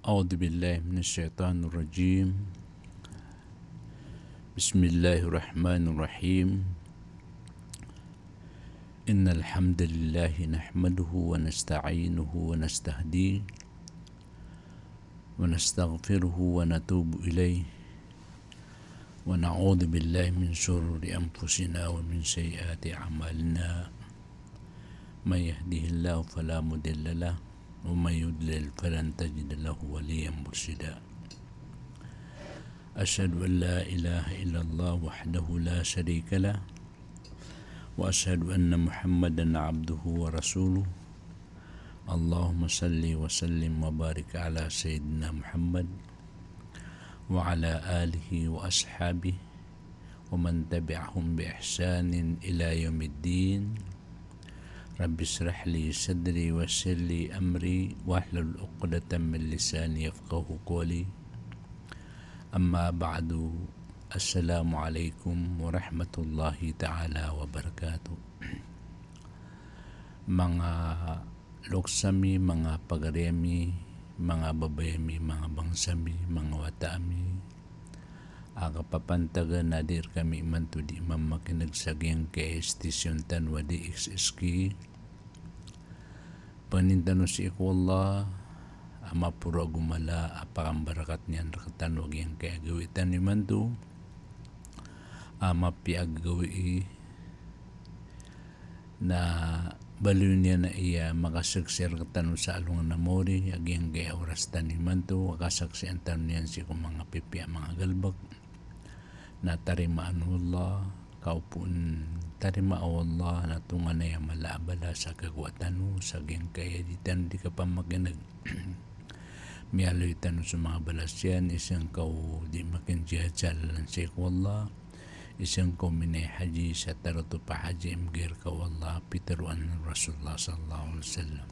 أعوذ بالله من الشيطان الرجيم. بسم الله الرحمن الرحيم. إن الحمد لله نحمده ونستعينه ونستهديه ونستغفره ونتوب إليه ونعوذ بالله من شرور أنفسنا ومن سيئات أعمالنا. من يهده الله فلا مضل له ومن يضلل فلن تجد له وليا مرشدا. أشهد أن لا إله إلا الله وحده لا شريك له وأشهد أن محمدا عبده ورسوله. اللهم صل وسلم وبارك على سيدنا محمد وعلى آله وأصحابه ومن تبعهم بإحسان إلى يوم الدين. رب اشرح لي صدري ويسر لي أمري واحلل عقدة من لساني يفقهوا قولي. أما بعد. السلام عليكم ورحمة الله تعالى وبركاته. Mga loksami, mga pagaremi, mga babayami, mga bangsami, mga watami, kapapantaga nadir kami imanto di mamakinagsaging kay estisyon tanwa di XSK. Panintano si Allah, ama pura gumala apakambarakat niyan rakatan wag yang kaya gawitan ni manto. Ama piaggawi na baliw niya na iya makasaksir katano sa alungan na mori agyang kaya oras tan ni manto wakasaksi ang tanong niyan si kung mga pipi mga galbag na tarimaan Allah kaupun tarima Allah na tunga na yung malabala sa kagwatan sa agyang kaya ditan di ka pa maginag miyaloy tanong sa mga balasyan isang kau di makinjihad sa lansik wallah isang kau minay haji sa taroto pa haji imgir ka wallah pitaruan ng Rasulullah sallallahu alaihi wasallam.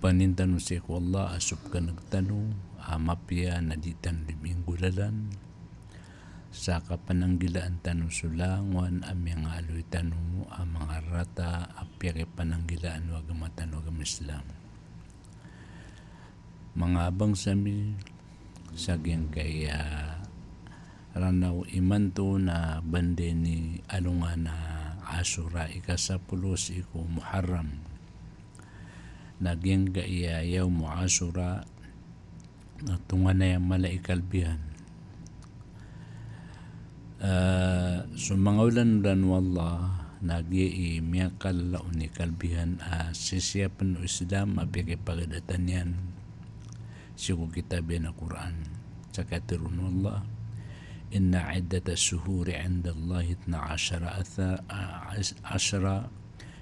Panintanong si wallah asup ka nagtanong amapya na ditan limingulalan sa kapananggilaan tanong sulangon amyang aloy tanong ang mga rata apya kay pananggilaan wag matanong ang Islam. Mga abang sami sagyang kaya ranaw imanto na bande ni alungan na Asura ikasapulos iku Muharram nagyang kaya yaw mo Asura na tunga na yung malaikalbihan. Sumangaulan ran wallah nagi miyakal laon ni kalbihan sisiyapan o Islam apikipagdatan yan siku kitabin na Quran sa katirun wallah inna iddata suhuri inda Allah 12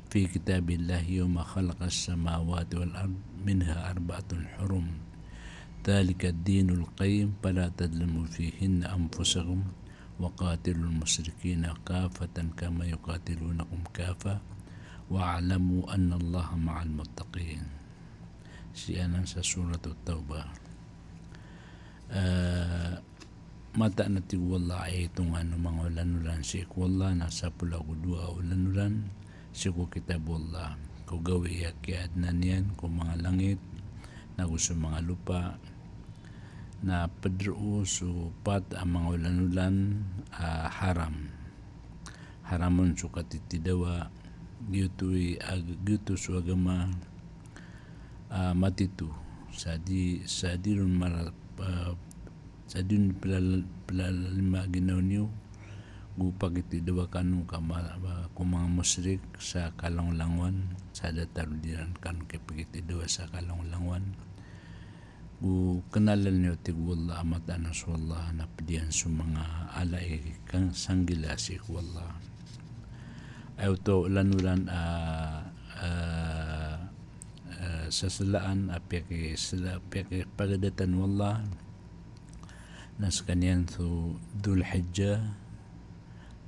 fi kitabillahi yawma khalaqa as-samawati wal ard minha 4 hurum dhalika ad-dinul qayyim fala tadlimu fihinna anfusakum wa qatilul musyrikina kafatan kama yuqatilunakum kafa wa'alamu anna Allah ma'al muttaqin. Siyanan sa surat at-Taubah. Mata na ti wallah ay itong mga ulanulan si wallah nasa pula ko 2 ulanulan si ko kitab wallah ko gawi yakyad na niyan ko mga langit na gusto mga lupa na padro supat ang mga ulanulan haramon sukat itidawa gyuto su agama matitu sadirun marat sadun pelalima ginaw niyo gupag iti dawa kanong kung mga musrik sa kalanglangon sa datarudiran kanong kipag iti dawa sa kalanglangon gu kenalan niyo tigwallah amat anas wallah na pedihan sa mga alay kang sanggila si wallah ayaw to lanuran sa salaan apya kay pagadatan wallah nas kanyan so Dhul Hijjah,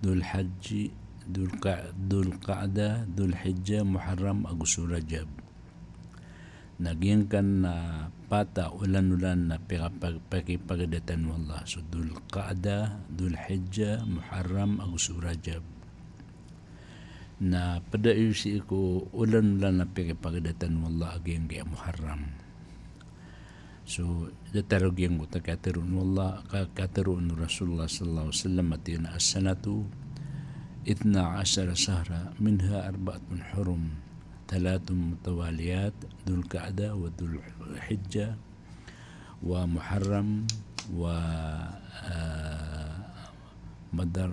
Dhul Hajji, Dhul Qa'dah, Dhul Hijjah, Muharram, Agusu Rajab. Nagyang kan na pata ulan-ulan na pakipagadatan wallah. So Dhul Qa'dah, Dhul Hijjah, Muharram, Agusu Rajab. Na padayo si ko ulan-ulan na pakipagadatan wallah aging kaya Muharram. So datarog yang uta katerun wallah katerun Rasulullah sallallahu alaihi wasallam atina as-sanatu 12 شهرا منها 4 حرم 3 متواليات ذو القعدة وذو الحجة ومحرم ومدر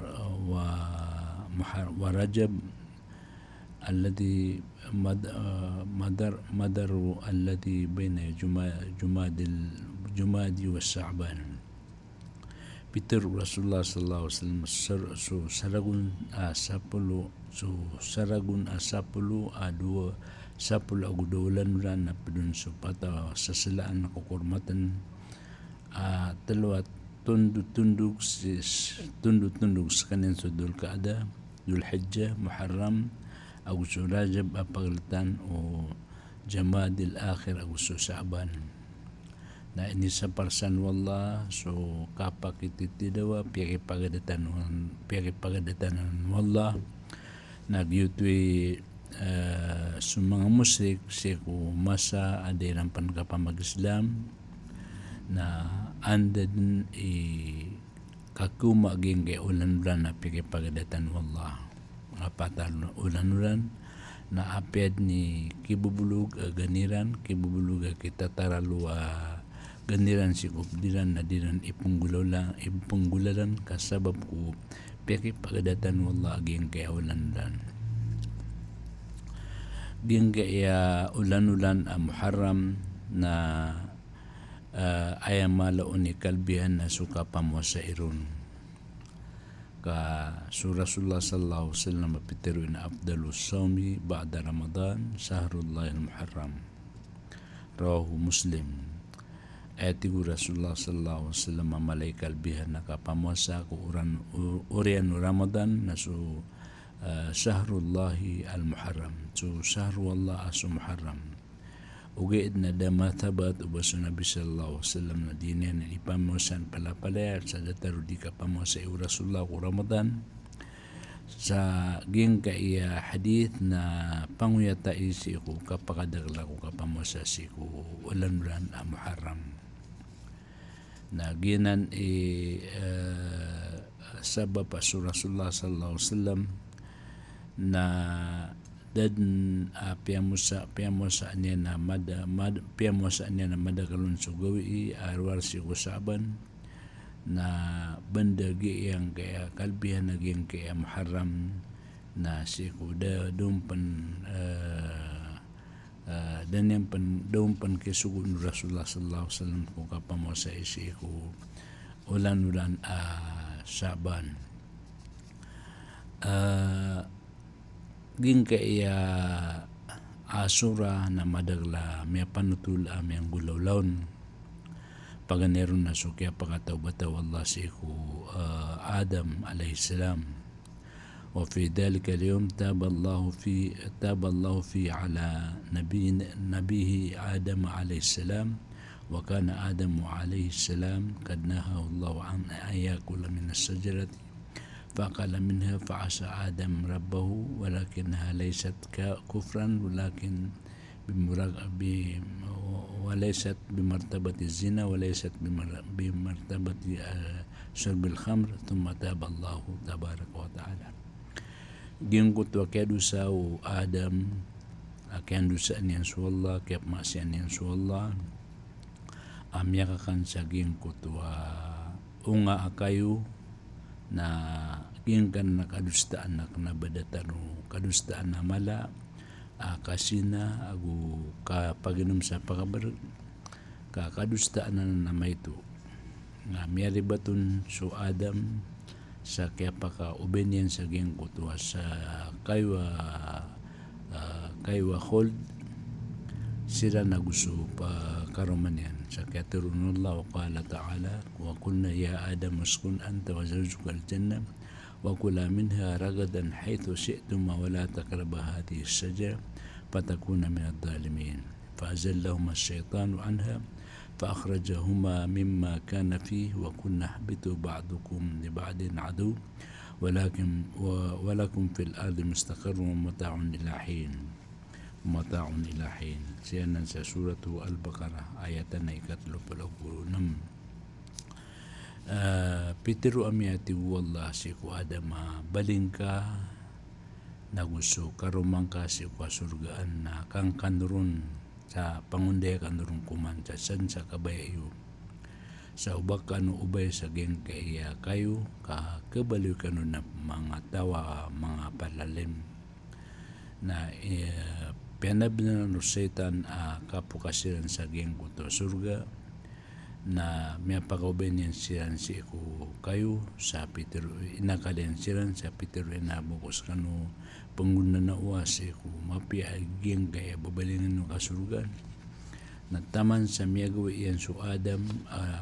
ورجب الذي مدر الذي بين جماد والشعبان. Peter Rasulullah sallallahu alaihi wasallam saragun asapulu adua sapul agudolan ran na pedun supata sasalaan na kukurmatan teluat tunduk sa kanin sa Dhul Qa'dah, Dhul Hijjah, Muharram, Agusto Rajab apagalitan o Jamadil Akhir Agusto Sa'ban. Na ini sa parsan wallah so kapak ititidawa piyaki pagadatanan wallah nagyutwi sa mga musrik siku masa adiran pankapamag-Islam na andad kakuma gingge ulan-ulan na piyaki pagadatan wallah apatal ulan-ulan na aped ni kibubulug ganiran kibubulug kita taralua gandiran si kubdiran na diran ipunggulalan kasabab ko peki pagadatan wallah aging kaya ulan-ulan ging kaya ulan-ulan Muharram na ayamala uni kalbihan na suka pamo sa irun ka Rasulullah sallallahu alaihi wasallam apitiru na afdalus sawmi ba'da Ramadan sahrullah al-Muharram rawahu Muslim. Etigu Rasulullah sallallahu alaihi wasallam mamalay kalbihan na kapamuasa ko urian Ramadan na so shahrullahi al-Muharram so shahru Allah asu Muharram ugiid na damatabat ubaso Nabi sallallahu alaihi wasallam na dinin na ipamuasan palapalaya sa dataru di kapamuasa i Rasulullah ko Ramadan sa ging kaya hadith na panguyata isi ko kapakadagla ko kapamuasa si ko ulan-ulan Muharram na ginan sabab asu Rasulullah sallallahu alaihi wasallam na dan piamusa niya na piamusa niya na madagalon sugawi arwar si Usaban na bandagi yang kaya kalbihan naging kaya Muharram na si kuda dumpan dan yang dumpan kesugun Rasulullah sallallahu alaihi wasallam ko kapamusa isi ko ulan-ulan Sa'ban ging kaya Asura na madagla may panutul aming gulawlawn paganeron na sukya pakataw-bataw Allah siku Adam alayhi salam wa fi dhalika al-yawm taba Allah fi ala nabihi Adam alayhi salam wa kana Adam alayhi salam kad nahahu Allah an ayakula min as-sajarati فأكل منها فعصى آدم ربه ولكنها ليست كفرا وليست بمرتبة الزنا وليست بمرتبة شرب الخمر ثم تاب الله تبارك وتعالى جنكت وكادو ساو آدم كان دوسان ينسو الله كيف ماسيان ينسو الله yakakan sa gingkot unga akayo na gingkan na kadustaan na kanabadatan kadustaan na mala kasina agu kapaginom sa pakabar kadustaan na nama ito nga miyari batun so Adam sa kaya paka ubenian sa gingkot sa kaywa hold sila na gusto pa karoman yan sa katerunullah wa qala ta'ala wa kulna ya Adam uskun anta wa zawjuka al-jannah wa kula minha ragadan haythu syi'tuma wa la taqraba hadhihi as-shajara fatakuna min adh-dhalimin fa'azallahuma asy-syaitanu anha فأخرجهما مما كان فيه وكنا اهبطوا بعضكم لبعض عدو ولكم في الأرض مستقر ومتاع إلى حين mataun ilahin. Siya nan sa suratu Al-Baqarah ayatan na 36. Pitiru amiyati wallah si ku adama baling ka naguso karumang ka si ku surgaan na kang kanurun sa pangunday kanurun kuman sa san sa kabayayo sa ubak kanu ubay sa geng kaya kayo kabaliw kanu na mga tawa mga palalim na pinab na no setan kapukasiran sa geng kuto surga na miyapakaubay niyan siran si ku kayo sa Peter inakalian siran sa Peter na bukos kanu pengguna na uwas ku mapiaging kaya babalingan no kasurgan na taman sa miyagawi yan su Adam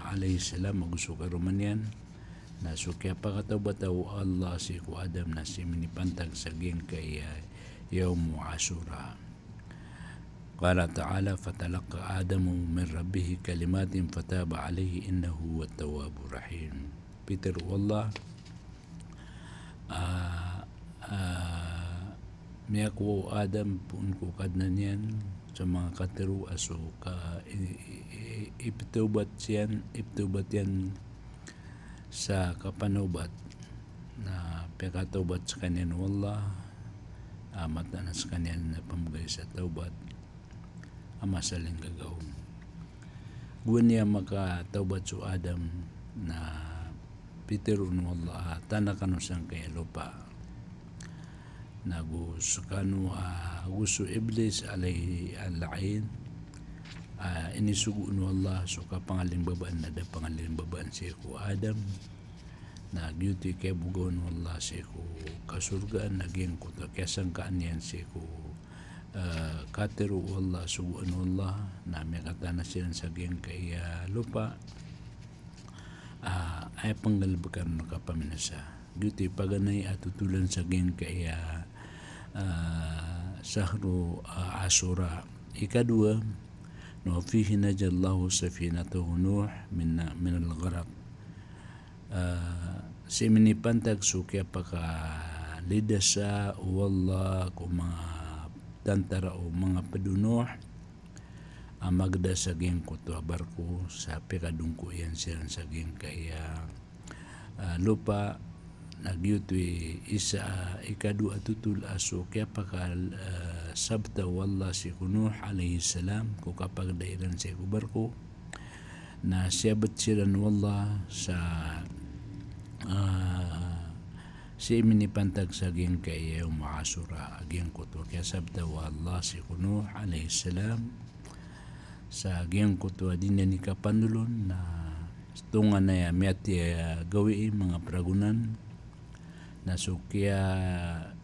alayhi salam magusto ka romanian na so kaya pakataw-bataw Allah si ku Adam na si minipantag sa geng kaya yawm Ashura. Qala ta'ala fatalaqa Adamu min rabbih kalimatin fataba alayhi innahu huwa tawwabur rahim. Peter wallah miyaku Adam pun ko kadnan yan sa mga katiru aso ka iptubat yan sa kapanubat na pekatubat sa kanyan wallah mata na sa kanyan na pamugay sa taubat masaling gagawin. Guwan niya makataubat su Adam na Peter wallah tanakan usang kaya lupa na gusto iblis alayhi al-la'in inisugun wallah so kapangaling babaan na da pangaling babaan siya ku Adam na gyuti kay bugon wallah siya ku kasurgaan naging ko to kasangkaan yan siya ku katiru wallah suguan wallah na may katana siya sa geng kaya lupa ay panggalbakan no kapaminasa gyuti paganay atutulan sa geng kaya sahru Ashura. Ikadua no fihi najallahu safinatahu Nuh min al-gharaq si minipantag suki apaka lidasa wallah ko mga tantara o mga padunuh magda sa geng kuto barko sa pikadungko yan siya sa geng kaya lupa nagyutoy isa ikadu atutul aso kaya pakal sabta wallah si Nuh alayhi salam ko kapag dairan siya ko barko na siyabat silan wallah sa si minipantag sa geng kaya Ashura aging kuto kaya sabta wallah si Nuh alayhi salam sa geng kuto din ni kapanulon na tunga na ya miyati gawi mga pragunan na sukya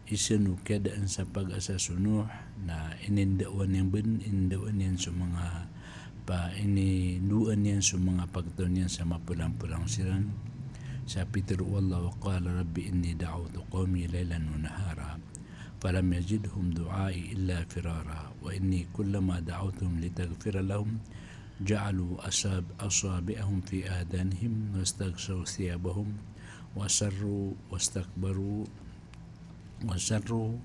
isinu kedaan sa pag-asa sunuh na inindawan yan sa mga ininuan yan sa mga pagtaon yan sa mapulang-pulang siran sa Peter wallah wa qala rabbi inni da'awtu qawmi laylan wa nahara falam yazidhum du'ai illa firara wa inni kullama da'awtuhum litaghfira lahum ja'alu asabi'ahum fi adanihim wastaghshaw thiyabahum wasarru wastakbaru wasarru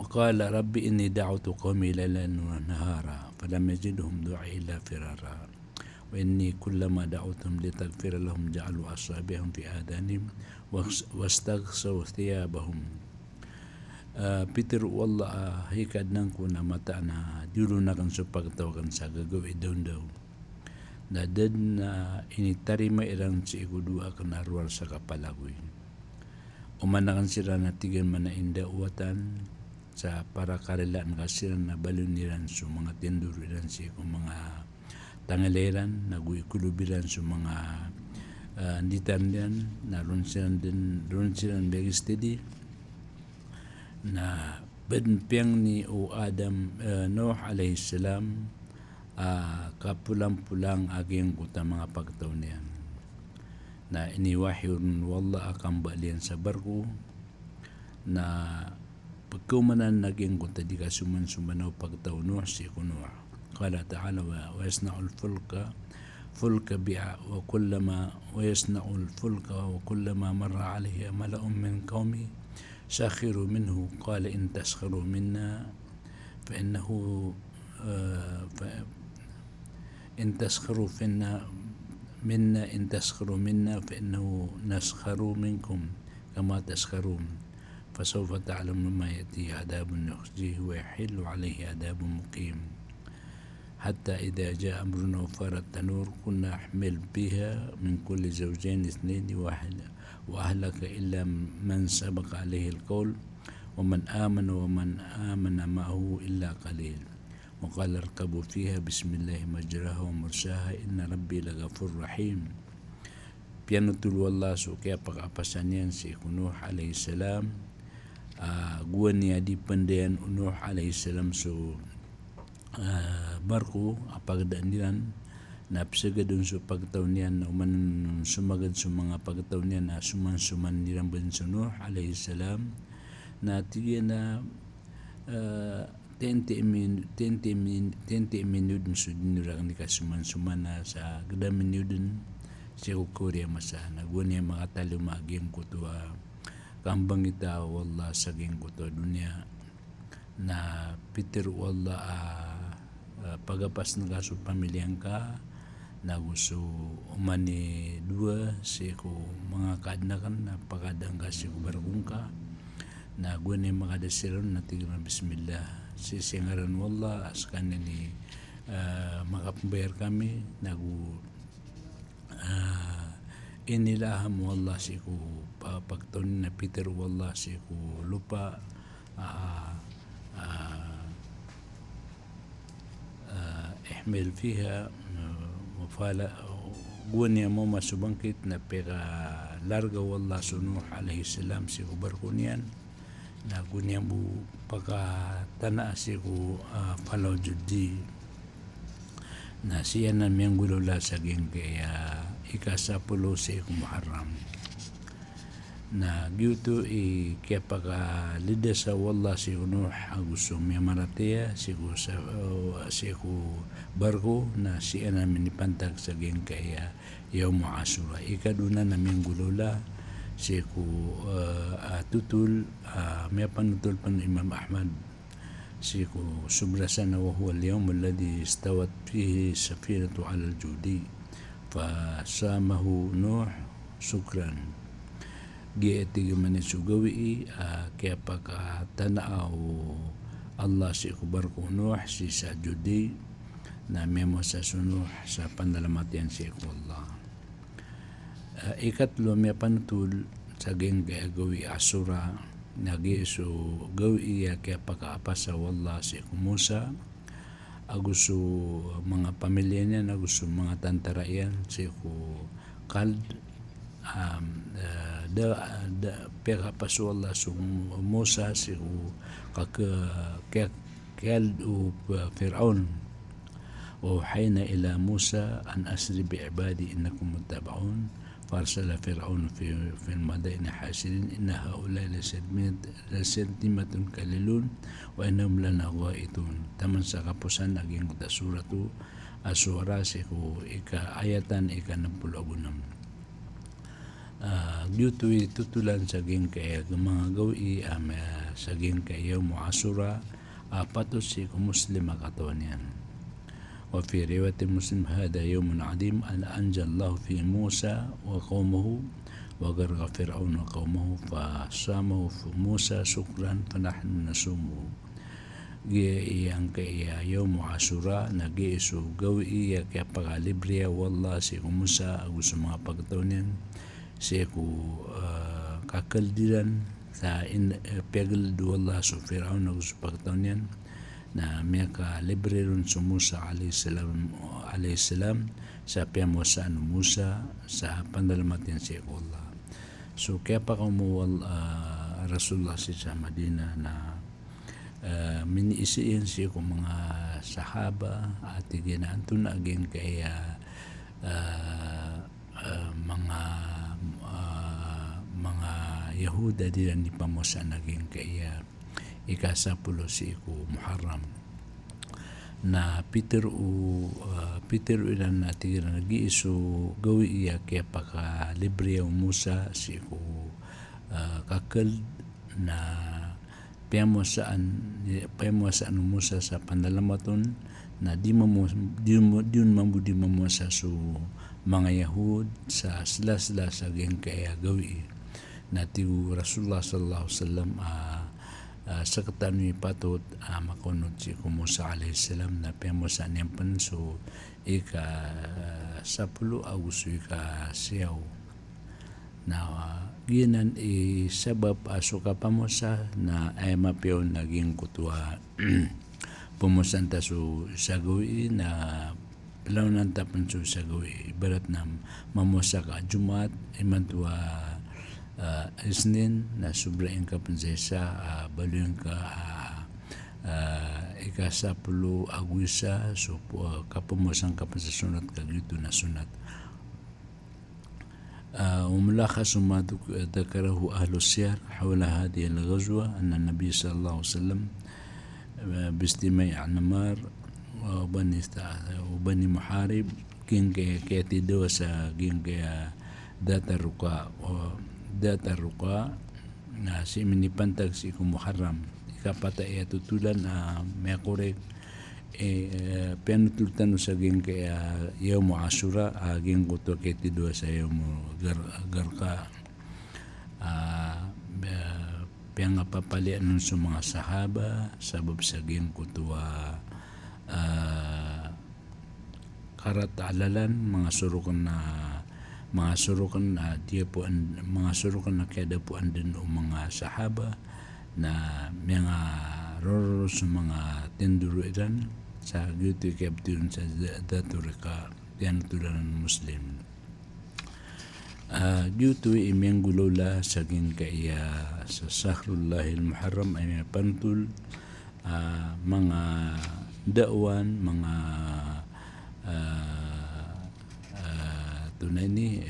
وقال ربي إني دعوت قومي ليلا ونهارا فلم يزدهم دعائي إلا فرارا وإني كلما دعوتهم لتغفر لهم جعلوا أصابعهم في آذانهم واستغشوا ثيابهم. Peter wallah hikad nang ko na mata na dulo na kan sa pagtawagan sa gagawin daw na dan na initarima irang si ikudua kan arwal sa kapalagoy umanakan sila na tigan man na inda uwatan sa para karilaan kasira na baluniran sa mga tinduriran siya kung mga tangaleran naguyikulubiran sa mga nditan yan na ron silang very steady na benpiang ni o Adam Nuh alayhi salam kapulang-pulang aging kuta mga pagtaw niyan na iniwahyun wallah akang balian sa barko na pagkumanan naging kuta di kasuman-sumanaw pagtaw Nuh si Nuh qala ta'ala wa yasna'ul fulka فلك ويصنع الفلك وكلما مر عليه ملأ من قومه سخروا منه قال إن تسخروا منا فإنه إن تسخروا منا فإنه نسخر منكم كما تسخرون فسوف تعلمون ما يأتي عذاب يخزيه ويحل عليه عذاب مقيم حتى إذا جاء أمرنا وفارت التنور كنا نحمل بها من كل زوجين اثنين وأهلك إلا من سبق عليه القول ومن آمن معه إلا قليل وقال اركبوا فيها بسم الله مجراها ومرساها إن ربي لغفور رحيم. Pianutul wallah so kaya pag-apasan yan si Nuh alayhi salam. Gua niya di pandayan Nuh alayhi salam so barko apagdaan dilan na psagadun so pagtaon niyan na uman sumagad sa mga pagtaon niyan na suman dilan ban sa Nuh alayhi salam na tiyan na 10 minute so dinurang ni kasuman na sa gada minute siya ko Korea masana gua niya makatalo maging kutua kambang ita wallah saging kutua dunia na Peter wallah pagapas na kaso pamilyang ka na gusto umani dua siya ko mga kadnakan na pagkadang kasi ko barkong ka na gua niya makadasiron na tigran bismillah sisingaran wallah askan ni makapambayar kami nagu inilaham wallah siku pagtaon na Peter wallah siku lupa ihmil fiha wafala gunya mo masubangkit na pera larga wallah sunuh alaihi salam siku barkunian na gunya mo pagkatana siku falaw judi na siya na miyang gulula saging kaya ikasapulo sa Muharram na gyuto kaya pagkalida sa wallah si Nuh gusto miya maratea siku barko na siya namin ipantag saging kaya Yawm Ashura ikaduna na miyang gulula siku tutul miya panutul pan Imam Ahmad siku subrasana wa huwa al-yawm alladhi istawat fihi safinatu 'ala al-judi fasamahu Nuh sukran gietiga man sugawi kaya pagkatanaaw Allah si kubarko Nuh si sa judi na memo sa sunuh sa pandalamatian si Allah ikatlo miya panutul saging kaya gawi asura nagi so gawi iya kaya pagkaapasa wallah si Musa agusto mga pamilya niya agusto mga tantara yan si Kald peka paso wallah so Musa si Kald u Fir'aun وأوحينا إلى موسى أن أسر بعبادي إنكم متبعون فأرسل فرعون في المدائن حاشرين إن هؤلاء لشرذمة قليلون وإنهم لنا غائطون taman sa kapusan naging suratu Asyura siku ika ayatan ika 66 dito tutulan saging kaya mga gawi saging kaya mo Asyura patos siku muslim akatawan yan. وفي رواية مسلم هذا يوم عظيم أن أنجى الله في موسى وقومه وغرق فرعون وقومه فصامه موسى شكرا فنحن نصومه yang kaya يوم عاشوراء nag-iiso gawi iya kaya pagalibriya wallah si Musa agus mga pagtaunin si kakaldiran sa pegel wallah so Fir'aun agus pagtaunin na miyaka libre ron sa Musa alayhi salam sa piyamusa Musa sa pandalamatin si Allah. So kaya pa kumuwal Rasulullah sa Madina na miniisiin siya kung mga sahaba at ginanto na aging kaya mga Yahuda din ni pamusa naging kaya ikasapulo si Muharram na Peter ilan na tira nag-iiso gawi iya kaya paka libre umusa si ko kakal na piamuasaan umusa sa panalamaton na di mambudi mamuasa su mga Yahud sa sila sa geng kaya gawi na tiu Rasulullah sallallahu alaihi wasallam sa katanoy patot makunod si Musa alaihi salam na piamuasaan niyang panso ika 10 Agosto ika siyaw na ginan sabab suka pamusa na ay mapiyaw naging kutua pumusanta su sagawi na pelaunan tapan su sagawi ibarat na mamusa ka Jumat imantua Isnin na sobraing kapansesa baluyang ka ika 10 Agosto so kapamusang kapansasunat kagito na sunat وملخص ما ذكره أهل السير حول هذه الغزوة أن النبي صلى الله عليه وسلم باستماع عمار وبني محارب كين كي دوسا كين كي ذات الرقاء si minipantag si kumuharram ikapata iya tutulan may korek penutultan sa ging kaya yaum Ashura ging kuto kay tidua sa yaum garka piang papalian nun sa mga sahaba sabab sa ging kuto karat alalan mga surukan na dia po mga surukan na kaya po andin o mga sahaba na mga roro sa mga tinduruiran sa gitu kaptun sa daturika yan tulan ng Muslim gitu imeng gulula sa gin kaya sa Shahrullahil Muharram ay may pantul mga dawan mga tunay ni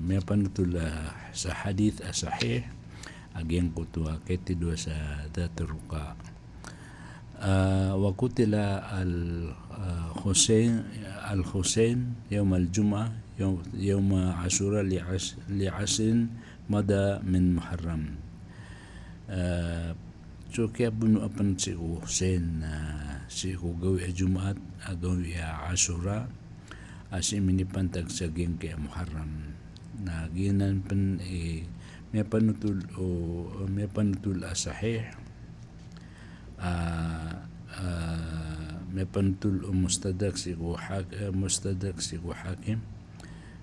may pantul sa hadith sahih ageng kutua ketidua sa daturika وقتل الحسين يوم الجمعة يوم عاشوراء لعشر مدى من محرم so kaya bunu apan si Hussein si gawi Jumaat gawi Ashura asi minipantag sa geng kaya Muharram na ginan pan may panutul sahih may pantul mustadak si hakim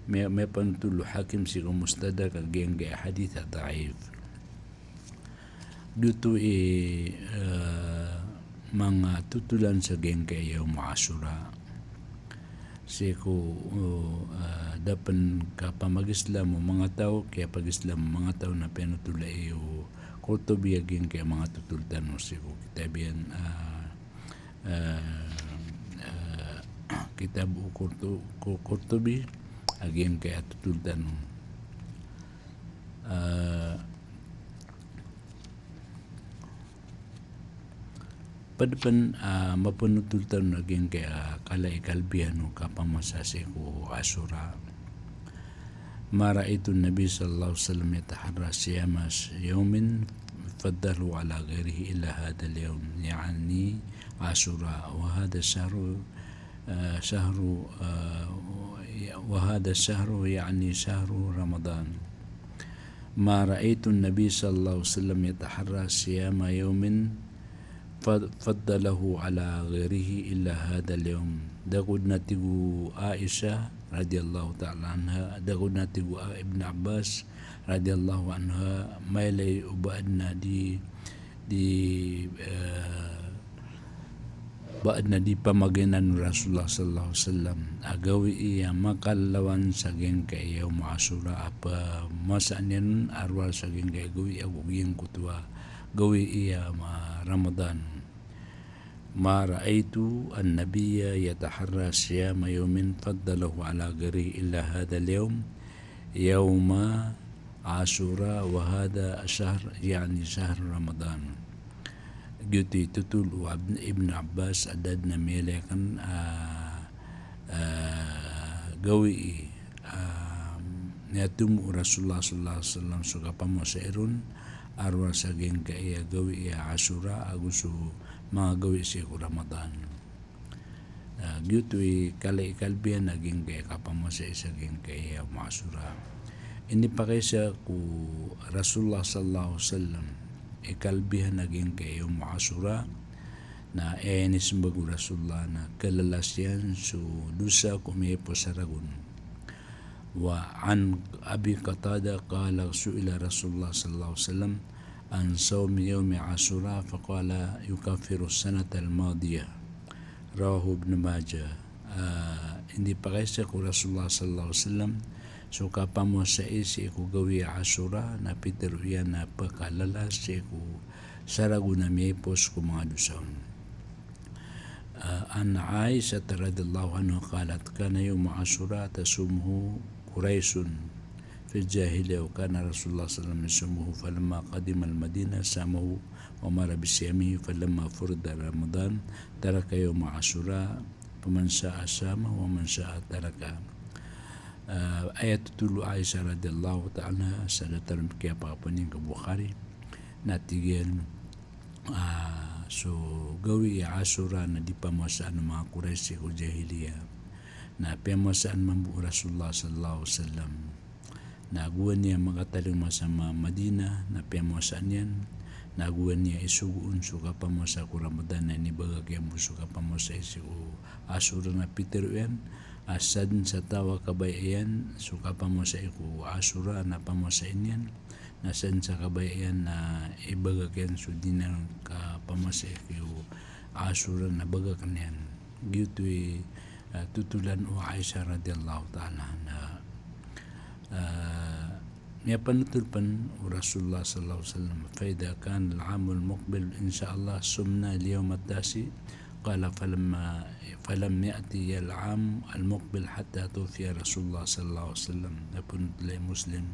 may pantul hakim si mustadak ageng gaya hadith da'if dito mga tutulan sa geng kaya Ashura si ko dapan kapamag-Islam mga tao kaya pag-Islam mga tao na pinutulay Kurtubi aging kaya mga tutultan mo siya kitabihan kitab Kurtubi aging kaya tutultan mo padapan mapunutultan aging kaya kalaikalbihan o kapamasasi ko Ashura ما رأيت النبي صلى الله عليه وسلم يتحرى صيام يوم فضله على غيره إلا هذا اليوم يعني عاشوراء وهذا الشهر يعني شهر رمضان ما رأيت النبي صلى الله عليه وسلم يتحرى صيام يوم فضله على غيره إلا هذا اليوم دقود نتيجو عائشة radhiyallahu ta'ala anha dagod na tigu Ibn Abbas radhiyallahu anha maylay ubaad na di baad na di pamaginan Rasulullah sallallahu alaihi wasallam agawi iya makalawan sa geng kay yaum Ashura apa masaan yan arwal sa geng kay gawi aguging kutua gawi iya Ramadan ما رأيت النبي يتحرى صيام يوم فضله على غيره إلا هذا اليوم يوم عاشوراء وهذا الشهر يعني شهر رمضان Gyuti tutulu Ibn Abbas adad na melekan gawi niatumu Rasulullah sallallahu alaihi wasallam suka pamosairun arwah saging kaya gawi Ashura agusu mga gawi si Ramadan. Gyutui kala ikalbian naging kaya kapamasa isaging kaya Ashura. Ini pakai sa ku Rasulullah sallallahu alaihi wasallam ikalbihan naging kaya Ashura na enis bagu Rasulullah na kalalasyan su dusa kumipo saragun. Wa an Abi Qatada qala su'ila Rasulullah sallallahu alaihi wasallam an sawmi yawmi Ashura faqala yukaffiru sanata al-madiyah. Rawahu Ibn Majah. Hindi pakai sa ku Rasulullah sallallahu alaihi wasallam suka pamo sa isi ku gawi Ashura na Peter yan na pagkalala sa ku saragun na miyipos ku mga dusaon. An Aisha radhiyallahu anha qalat kana yawm Ashura tasumuhu Quraish في الجاهلية وكان رسول الله صلى الله عليه وسلم يصومه فلما قدم المدينة سامه وأمر بصيامه فلما فرض رمضان ترك يوم عاشوراء فمن شاء صامه ومن شاء تركه. Ayat tulu Aisyah radhiyallahu ta'ala sadatan kaya papanin ke Bukhari natigyan so gawi Ashura na di pamasaan ng mga Quraysh ko jahiliya na pamasaan mambu Rasulullah sallallahu alaihi wasallam naguan niya makataling masama Madina na pamasaan yan naguan niya isugun suka pamasa ko Ramadan na nibagag yan suka pamasa isi ko Ashura na Peter yan asad sa tawa kabayan suka pamasa ko Ashura na pamasain yan nasan sa kabayan na ibagag yan so di na ka pamasa ko Ashura na bagag yan gitu'y tutulan o Aisha radhiyallahu ta'ala na يبنتلبن ورسول الله صلى الله عليه وسلم فإذا كان العام المقبل إن شاء الله سمنا اليوم التاسع قال فلم يأتي العام المقبل حتى توفي رسول الله صلى الله عليه وسلم يبنت لي مسلم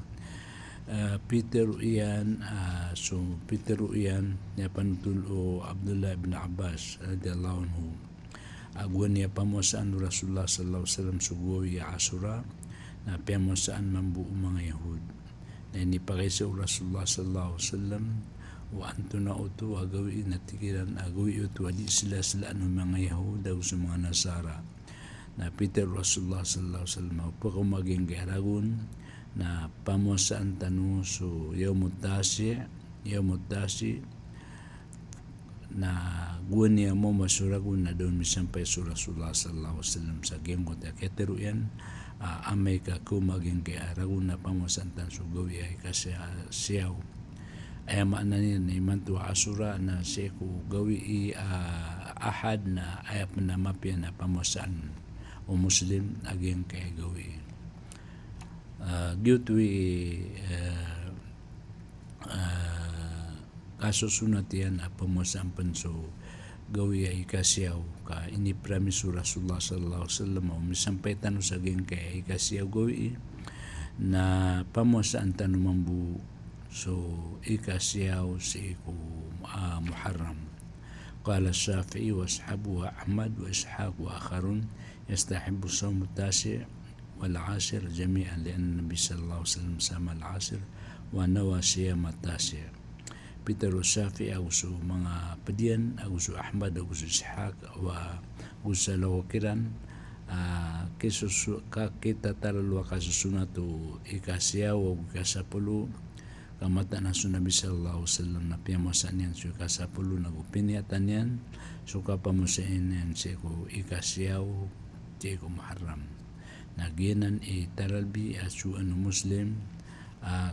Peter Ian يبنتل عبد الله بن عباس رضي الله عنه agwan niya pamusaan Rasulullah sallallahu alaihi wasallam sugoy Ashura na pamusaan mambu mga Yahud na inipakay sa Rasulullah sallallahu alaihi wasallam wa antuna utu agawi natikiran agawi utu adi sila ng mga Yahud daw sa mga Nasara na Peter Rasulullah sallallahu alaihi wasallam pa kumaging garagun na pamusaan tanu so yawmut tasi na guwan niya mo masuragun na doon misampay sa Rasulullah sallallahu alaihi wasallam sa gengot ya ketero yan amay ka kumaging kay aragun na pamusantan sugawi ay kasi siyaw ay maana niya na imantu Ashura na siya ko gawi ahad na ayap na mapya na pamusan o Muslim aging kay gawi gyutwi kasusunat yan pamusaan panso gawi ay ikasiyaw ka inipramiso Rasulullah sallallahu alaihi wasallam o misampay tanu saging kay ikasiyaw gawi na pamusaan tanu mambu so ikasiyaw si Muharram qala Shafi'i wa ashabu wa Ahmad wa Ishaq wa akharun yastahibu sawm التاسع والعاشر جميعا لأن النبي صلى الله عليه وسلم سام العاشر ونوى صيام التاسع Peter Shafi aguso mga padian aguso Ahmad aguso Ishaq wa aguso lawakiran kita talalwa kasusunat o ikasiyaw o ikasapulu kamata na su Nabi sallallahu alaihi wasallam na piyamasan yan su ikasapulu nagupiniatan yan suka pamusain yan siya ko ikasiyaw siya ko Muharram naginan talalbi asu Muslim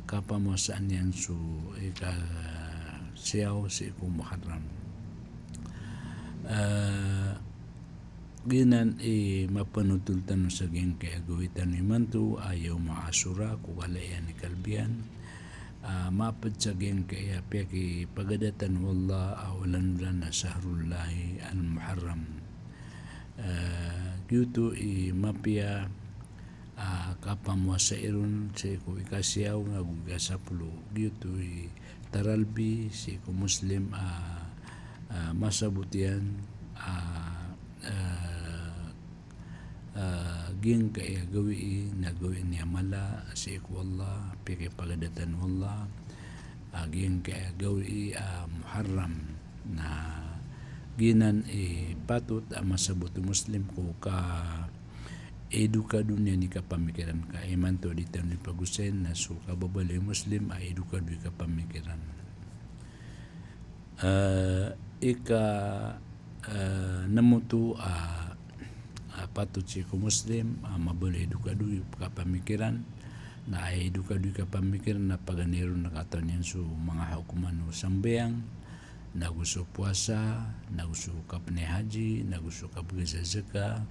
kapamusain yan su siyaw si Muharram ginan mapanutultan sa geng kaya gawitan ni mantu ayaw Ashura kukalayan ni kalbian mapad sa geng kaya piyaki pagadatan wallah awalan na sahrullahi al-Muharram gyuto mapya kapamwasa irun si ko ikasiyaw nga gugasapulo gyuto taralbi si ko Muslim masabutian ging kaya gawi na gawin niya mala si wallah piki pagadatan wallah ging kaya gawi muharram na ginan patut masabuti muslim ko ka edukado niya ni kapamikiran ka iman to dito ni pagusen na so kababali muslim edukado ka pamikiran ika namutu patut si ko muslim mabuli edukado ka pamikiran na edukado ka pamikiran na paganiro na katon yan so mga hukuman o sambayang nagusto puasa nagusto kapne haji nagusto kabugisa zaka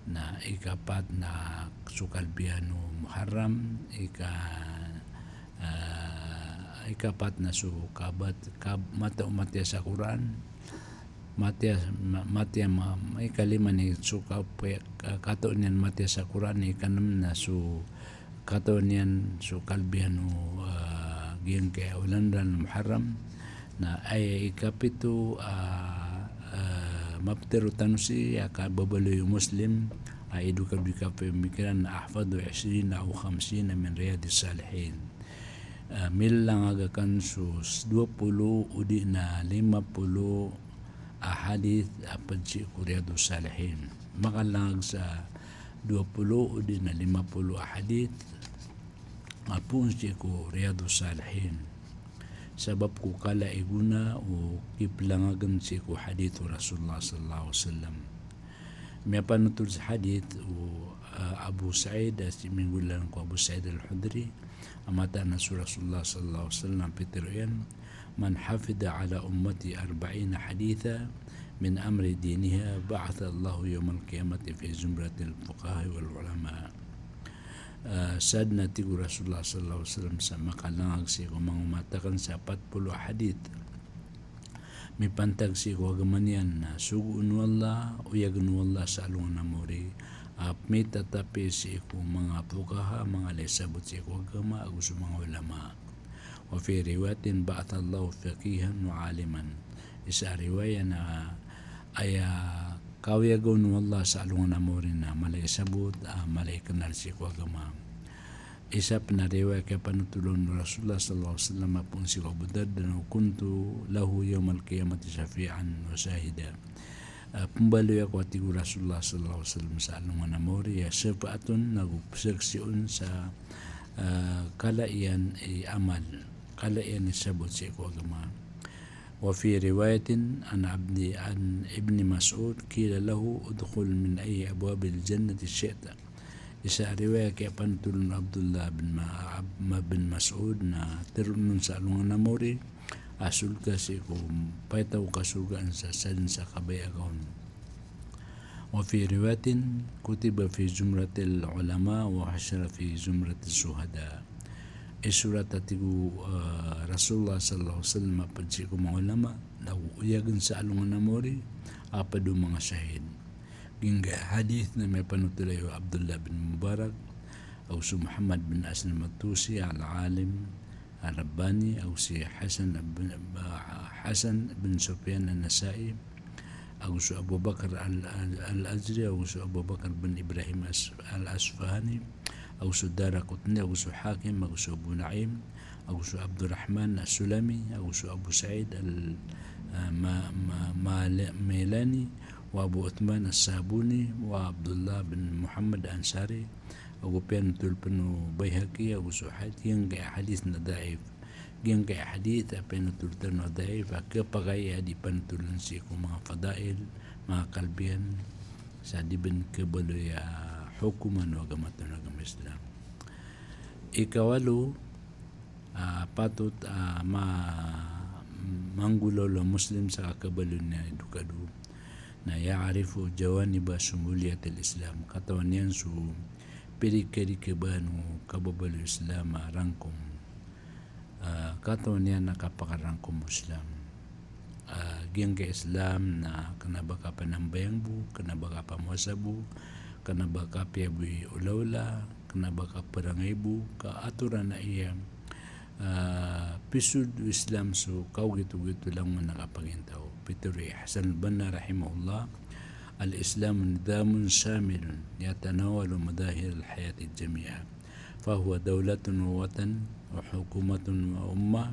na ikapat na sukalbiano muharram ikapat na su kabat mata umatya sa Quran matya ikalima ni su katon yan matya sa Quran ikanam na su katon yan su kalbiano giyang kaya ulandan muharram na ay ikapito maptero tanusi kababaloy muslim edukado ka pamikiran na ahfadu 20 o 50 min riyadis salihin milang agakan sus 20 udi na 50 hadith apadsi riyadus salihin makalang sa 20 udi na 50 hadith apun si ko riyadus salihin sabab ko kala iguna o kiplangagan si ko hadith Rasulullah sallallahu alaihi wasallam may panutul sa hadith o Abu Sa'id si minggulan ko Abu Sa'id al-Khudri amata na su Rasulullah sallallahu alaihi wasallam pitiruyan man hafida ala ummati 40 haditha min amri diniha ba'atha Allah yawm al-qiyamati fi zumratil fuqaha wal ulama sad na tigo Rasulullah sallallahu alaihi wasallam sa makalangag si ko mangumatakan sa 40 hadith may pantag si ko agamanian na sugun wallah uyagun wallah sa alungan namuri may tatapi si ko mga fuqaha mga lesabot si ko agama agusto mga ulama wa fi riwayatin ba'atha Allah faqihan wa aliman isa riwaya na aya kawiyagon wallah sa alungan namuri na malay sabot malay kanal si ko agama isa pinariwaya kaya panutulong Rasulullah sallallahu alaihi wasallam pun si Abu Darda na kuntu lahu yawm al-qiyamati syafi'an wa shahida pembaloy ako atigo Rasulullah sallallahu alaihi wasallam sa alungan namuri ya syafaatun nagupsaksiun sa kalaian amal kalaian sabot si ko agama wa fi riwayatin an ibn Mas'ud kila lahu udkhul min ay abwabil jannati syi'ta isa riwaya kaya pantulun Abdullah bin Mas'ud na tirunun sa alungan namuri asul ka si kung paitaw kasugaan sa sadin sa kabayagaon wa fi riwayatin kutiba fi zumratil ulama wa hashara fi zumratil suhada isurat atigu Rasulullah sallallahu alaihi wasallam apadsi ko mga ulama na uyagan sa alungan namuri apado mga syahid hingga hadith na may panutulayo Abdullah bin Mubarak o si Muhammad bin Aslam al-Tusi al-Alim al-Rabbani o si Hasan bin Sufyan al-Nasai o si Abu Bakar al-Azri o si Abu Bakar bin Ibrahim al-Asfahani o si Daraqutni o si Hakim o si Abu Naim o si Abdurrahman al-Sulami o si Abu Sa'id al-Mailani وأبو عثمان الصابوني وعبد الله بن محمد الأنصاري وقبيان تلبنو بيهقي وسوحات ينقع حديثنا ضعيف ينقع حديث أبين تلتنو ضعيف أكبغي هدي بان تلنسيكو مع فضائل مع قلبيان سادي بن كبلو يا حكوما وقمتنا وقم إسلام إكوالو patut manggulolo Muslim sa kabalo na edukado na yaarifu jawaniba sumuliyatil Islam katawan yan su pirikari kebanu kababalo Islam rangkum katawan yan nakapakarangkum Islam giyang ke Islam na kanabaka panambayang bu kanabaka pamuasabu kanabaka piyabuy ulawla kanabaka parangay bu ka aturan na iya pisud Islam so kau gitu-gitu lang mo nakapagintaw. Pituri Hasan al-Banna rahimahullah, al-Islam nidamun shamilun yatanawalu madahir al-hayati jami'a, fahuwa dawlatun wa watan wa hukumatun wa ummah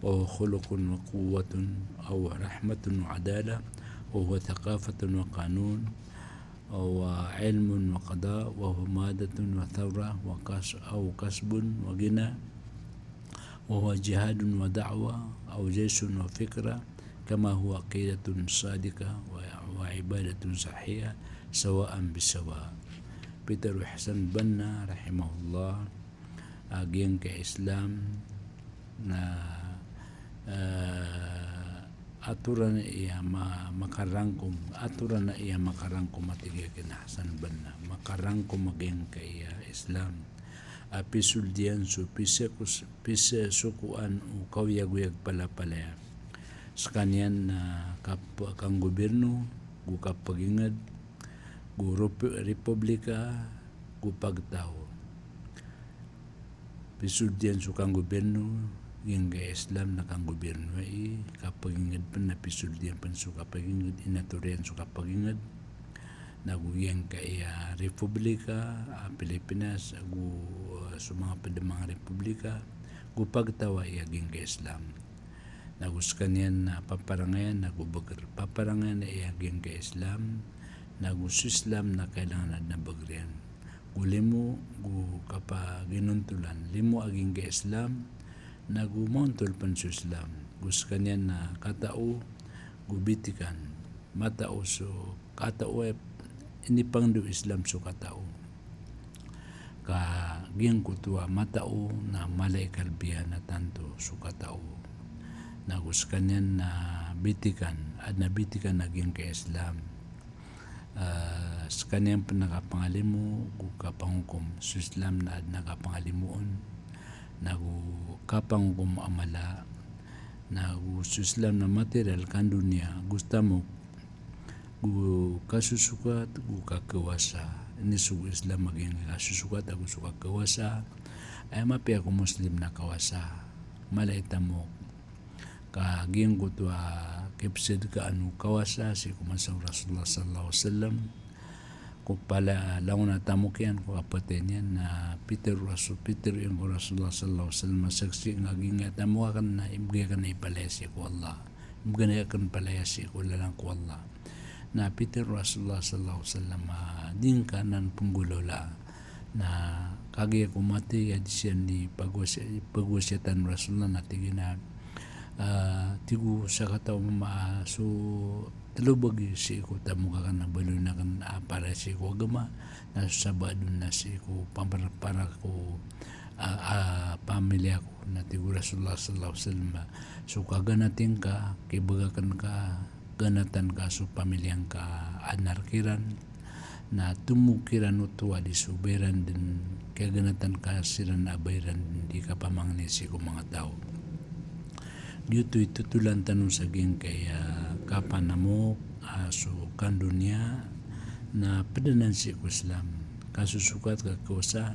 wa huwa khuluqun wa quwwatun aw rahmatun wa adala wa huwa thaqafatun wa qanun wa ilmun wa qada wa huwa madatun wa thawra wa kasbun wa gina وهو جهاد ودعوة أو جيش وفكرة، كما هو عقيدة صادقة وعبادة صحية سواء بسواء. Peter Hasan Banna rahimahullah agian ke Islam na aturan na iya makarangkum matigay kina Hasan Banna makarangkum agian ke iya Islam pisuldian su pise sukuan u kawyag-yag pala-palaya sa kanyan na kang gobyerno gu kapagingad gu republika gu pagtao pisuldian su kang gobyerno yung Islam na kang gobyerno ay kapagingad pa na pisuldian pa su kapagingad inaturian su kapagingad naguyang kaya Republika Pilipinas agu sa mga padamang republika gu pagtawa iaging ka Islam naguskan yan na paparangayan paparangayan na iaging ka Islam nagus Islam na kailangan na bagrian gu limo gu kapaginuntulan limo aging ka Islam nagu mauntol pan sa Islam guskan yan na katao gu bitikan matao so katao ini pangdu Islam so katao ka giyang kutua matao na malay kalbihan na tanto so katao nagus kanyan na bitikan at nabitikan na giyang ka Islam sa kanyang panakapangalimu gu kapangukom so Islam na at nakapangalimuon nagu kapangukom amala nagu so Islam na material kan dunia gusto mo gu kasusukat gu kakawasa ini sugu Islam maging kasusukat gu suka kawasa ay mapi ako Muslim na kawasa malaita mo kaging gutwa kipsid ka anu kawasa si kumasang Rasulullah sallallahu alaihi wasallam ko pala laon na tamukyan ko apaten yan na Peter yung Rasulullah sallallahu alaihi wasallam saksi ngaging tamu kan na ibigay kan na ipalesi ko Allah ibigay kan palayasi ko lalang ko Allah na Peter Rasulullah sallallahu alaihi wasallam din kanan punggulola na kagi ko mati ya disiyan di pagwasyatan Rasulullah na tigina tigu sa kataw so talubag si ko tamo ka na balo na kan para si ko agama na sabadon na si ko para ko pamilya ko na tigu Rasulullah sallallahu alaihi wasallam so kaganating ka kibagakan ka ganatan ka so pamilyang ka anarkiran na tumukiran utuwa di suberan din kaya ganatan ka siran abayran di ka pamangnisi ko mga tao dito itutulan tanong saging kaya kapanamo so kan dunia na padanansi ko Islam kasusukat ka kausa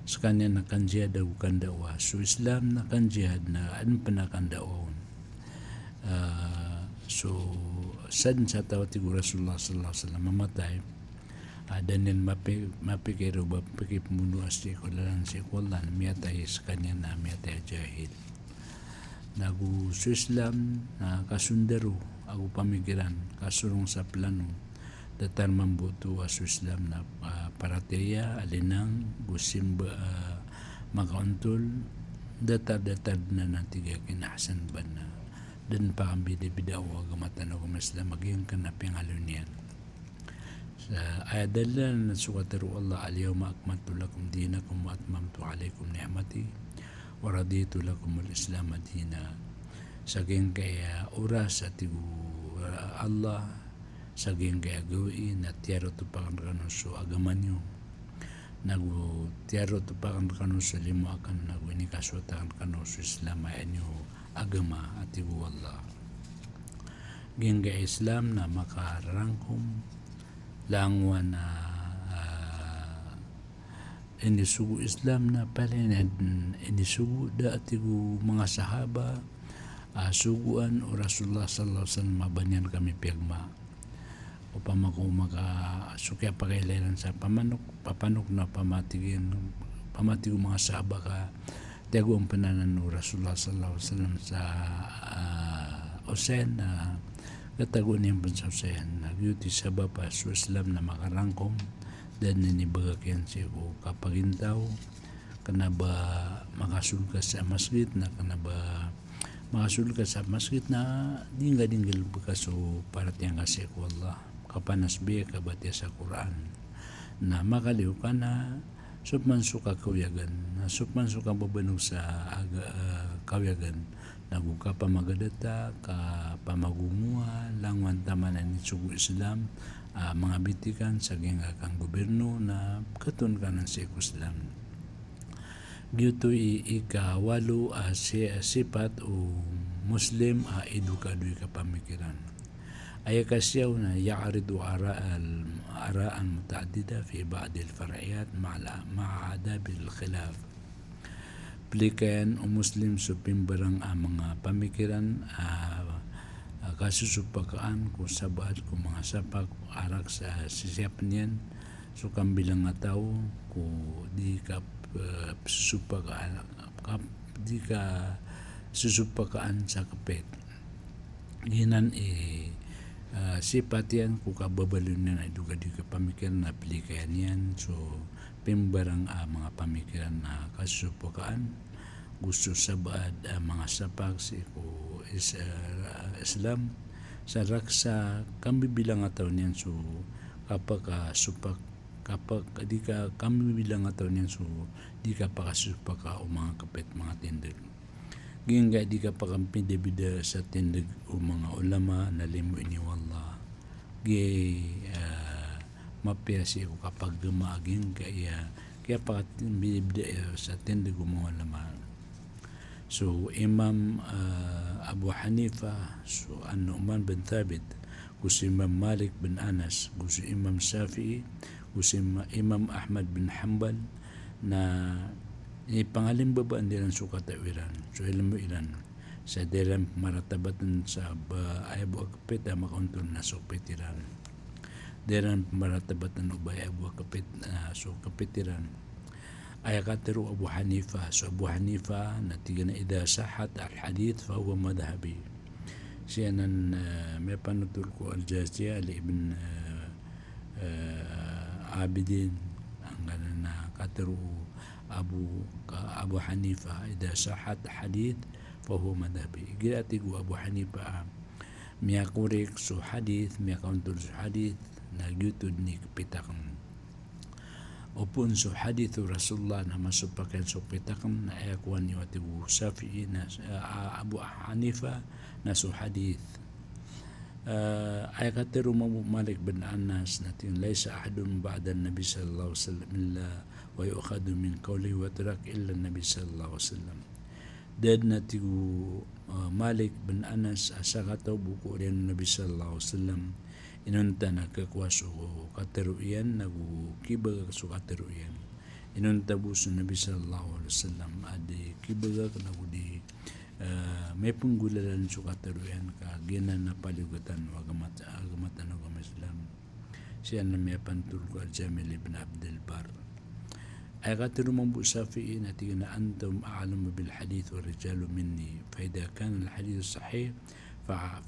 sa kanya na kanjihad daw kandawa so Islam na kanjihad na anong panakandaon so sad sa tawati ko Rasulullah sallallahu alaihi wasallam mamatay dan yan mapikiro ba pikip mundo asti ko lang si Kulan miyatay sa kanya na miyatay jahil nagu sa Islam na kasundaro ako pamikiran kasurong sa plano datar mambuto sa Islam na parateya alinang gusimba makauntol datar na natiga kinahasan ba na dan pakambida-bida o agamatan o Islam maging kanapingalon yan sa ayadalan na sukataru Allah al-yawma akmaltu lakum dinakum wa atmamtu alaykum ni'mati wa raditu lakum al-islam dina saging kaya oras at Allah saging kaya gawin at tiyaro tupakan kanon so agaman nyo nagu tiyaro tupakan kanon sa limo akan nagu inikaswatakan kanon so Islam ayan nyo agama at ibu Allah gingga Islam na makarangkom langwa na inisugu Islam na palin inisugu da atigu mga sahaba suguan o Rasulullah sallallahu alaihi wasallam mabanyan kami piyagma upama ko sukya pagailan sa papanok na pamatigo mga sahaba ka tiago ang pananan o Rasulullah sallallahu alaihi wasallam sa Osen na katago niya pun sa Osen nagyuti sa bapa sa Islam na makarangkom dan ninibagakyan siya ko kapagintaw kana ba makasulka sa masjid na kana ba makasulka sa masjid na dinggal bekaso para tiyang kasi ko Allah kapanas biya kabatya sa Quran na makaliw ka na supman suka kawiyagan na supman suka babanog sa kawiyagan naguka pa magadata ka pamagunguha langwan tamanan ni sugu Islam mga bitikan sa kang gobyerno na katon ka ng Islam. Gito ikawalo sipat o Muslim edukadoy ka pamikiran. Ay kasyaw na ya'aridu araan mutaaddida fi ba'd al-far'iyat ma'a adab al-khilaf. Plikayan o Muslim supimbarang mga pamikiran kasusupakaan ko sabat ko mga sapak arak sa sisiyap niyan so kambilang nga tao ko di ka susupakaan sa kapit ginan sipat yan ko kababalun na eduga di ka pamikiran na plikayan yan so pimbarang mga pamikiran na kasusupakaan gusto sabad mga sapak si ko Islam sa raksa kami bilang ataw niyan so kapag di ka kami bilang ataw niyan so di ka pakasupak o mga kapit mga tindag ginga di ka pakampi debida sa tindag o mga ulama na limo ini wallah mapiyasi ko kapag gumaging kaya pakatibida sa tindag o mga ulama. So Imam Abu Hanifa, so An-Nu'man bin Thabit, gusto Imam Malik bin Anas, gusto Imam Shafi'i, gusto Imam Ahmad bin Hanbal na pangalim babaan dilan sukat awiran. So ilan mo ilan sa dilan maratabatan sa ayabu akapit makaunton na so petiran. Dilan maratabatan ubay ayabu akapit so kapitiran. Ayakatiru Abu Hanifa. So Abu Hanifa natiga na idha sahat al-hadith fahuwa madhabi. Siya nan may panutul ko al-Jaziyah Ali ibn Abidin ang ganan na katiru Abu Hanifa idha sahat hadith fahuwa madhabi. Gilati ko Abu Hanifa miyakurik so hadith miyakuntul so hadith nagyutod ni kapitakan upun so hadithu Rasulullah na masupakan so pitakam na ayakuan ni watibu Shafi'i na Abu Hanifa na so hadith ayakatiru Malik bin Anas na tin laysa ahadun ba'da Nabi sallallahu alaihi wasallam illa wa yu'khadhu min qawli wa tarak illa Nabi sallallahu alaihi wasallam dad na tigu Malik bin Anas asakataw buku rin Nabi sallallahu alaihi wasallam inunta nagkakwaso katiruyan nagkibaga so katiruyan inunta buso Nabi sallallahu alaihi wasallam adi kibaga nagudi may punggulalan so katiruyan ka ginan na paligutan agamatan ng Islam siya na may pantul ko al-Jamil ibn Abdul Bar ay katiru mambu Shafi'i na tigna antum a'lamu bil hadith wa rijalu minni fa idha kana al hadith sahih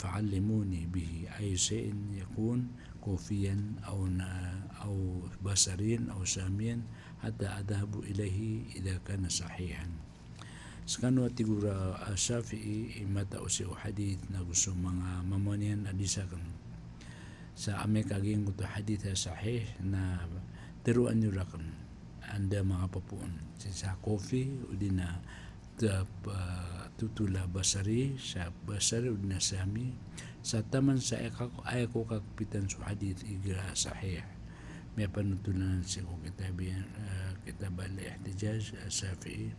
فعلموني به أي شيء يكون كوفيا أو بصريا أو ساميا حتى أذهب إليه إذا كان صحيحا. Sekarang waktu gura Shafi'i mata usi hadith na gusto mga mamonian adisakan sa ame kaging gusto hadith sahih na tiruan yurakan anda mga papuan sa kofi o di na tutula basari sa basari na sami sa taman sa ayako kapitan sa hadith igra sahih may panutulan sa kitab al-ihtijaj Shafi'i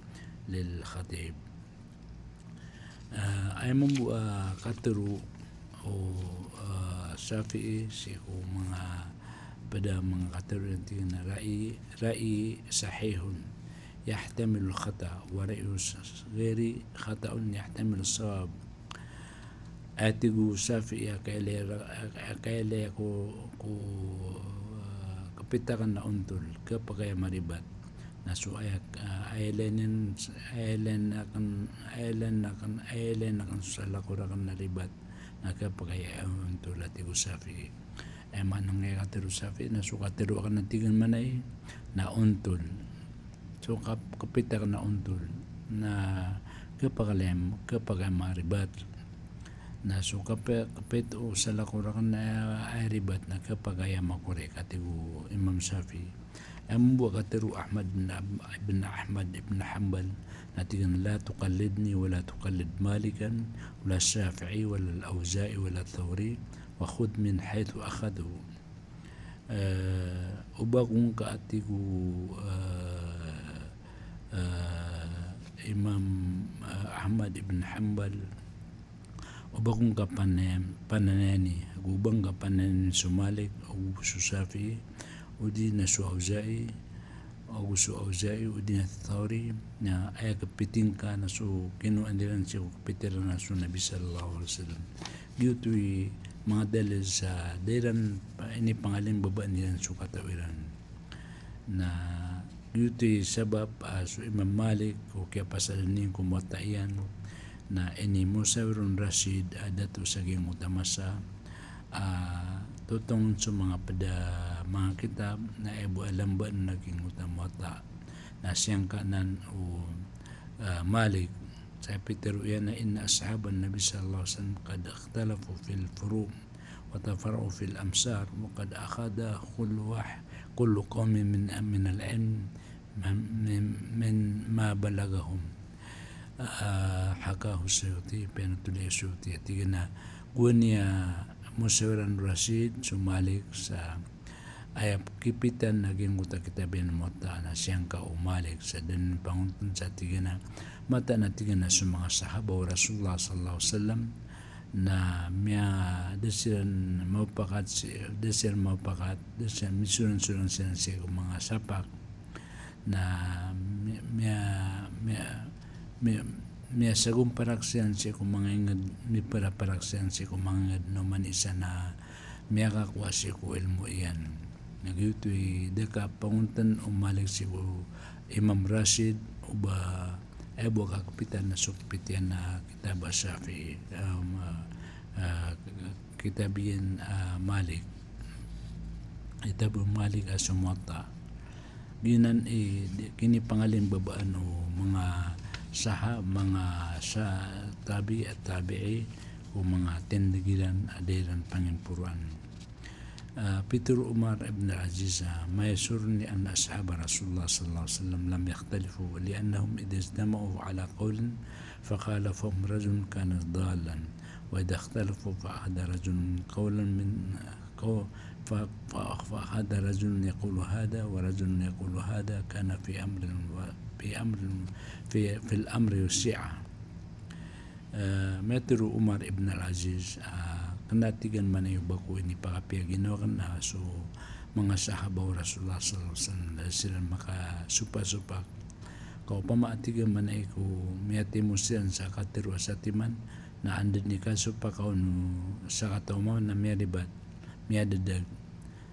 lil khatib ay mambu katuru o Shafi'i si mga pada mga katuruan na ra'i sahihun yahtamilu khata wa ra'yu ghairi khata'un yahtamilu sawab. Atigu safi ya kaile ku kapitakan na untol kapag ay maribat na so ailen akan sa lakurakan na ribat na kapag ay untol atigu safi ay manang ay katiru safi na so katiru akan natigan manay na untol so kapitakan na untol na kapag ay maribat na so kapit o sa lakurakan na ay ribat na kapag ay makure katigu Imam Shafi ambo katiru Ahmad ibn Hanbal natigan la tuqallidni wala tuqallid Malikan wala Shafi'i wala al-Awza'i wala Thawri wa khud min haythu akhadu. Ubakung kaatigu Imam Ahmad ibn Hanbal ubakung pananani gubang kapanan sumalik o susafi udi na suawzai udi na Thawri na ay kapiting ka na su kinuan dilan siya kapitiran na su Nabi sallallahu alaihi wasallam giyuto'y mga dalil sa dairan ini pangaling babaan nilan su katawiran na giyuto'y sabab su Imam Malik o kaya pasalanin kumatayan na ini Musawirun Rashid dato sa ging utamasa tutong sa mga kitab na ibu alamban naging utamata na siyang kanan o Malik sa Peter yan na inna ashaban Nabi sallallahu alaihi wasallam qad ikhtalafu fil furu' wa tafarra'u fil amsar wa qad akhadha kullu qawmin min al-ilm min ma balagahum. Hakahu Suyuti penatuloy Suyuti at na gunya Musawirun Rashid sumalik sa ayap kipitan naging utak-kitabin mata na siyang kaumalik sa din panguntun sa tigana mata na tigana sa mga sahaba o Rasulullah sallallahu alaihi wasallam na miya desiran maupakat desiran misuran-suran siya mga sapak na miya sagong paraksyan siya kung mga ingad mi para paraksyan siya kung mga ingad naman isa na miya kakuha siya ko ilmo iyan nagyuto'y deka panguntan umalik siya ko Imam Rashid o ba ebo kakapitan na sukpitian na kitaba Shafi kitabiyan Malik Malik asumata ginan kini pangaling babaan o mga mga sa tabi at tabi'i o mga tindagilan adilan pangimpuruan. Peter Umar ibn Aziz ma yasurni an ashab Rasulullah sallallahu alaihi wasallam lam yakhtalifu liannahum idha ijtama'u ala qawlin fakhalafahum rajulun kana dalan wa idha ikhtalafu fa'ahada rajulun qawlan min فأخذ رجل يقول هذا ورجل يقول هذا كان في الأمر والسعة. Metro Umar ibn al-Aziz kanatigan man ay bako ini pakapiyaginawan na so mga sahabaw Rasulullah sallallahu alaihi wasallam sila makasupa-supak kau pamaatigan man ay ko miyati mo siyan sa katiru sa timan na andin ni kasupa kau no sa katawmaw na miyadibat miyadadag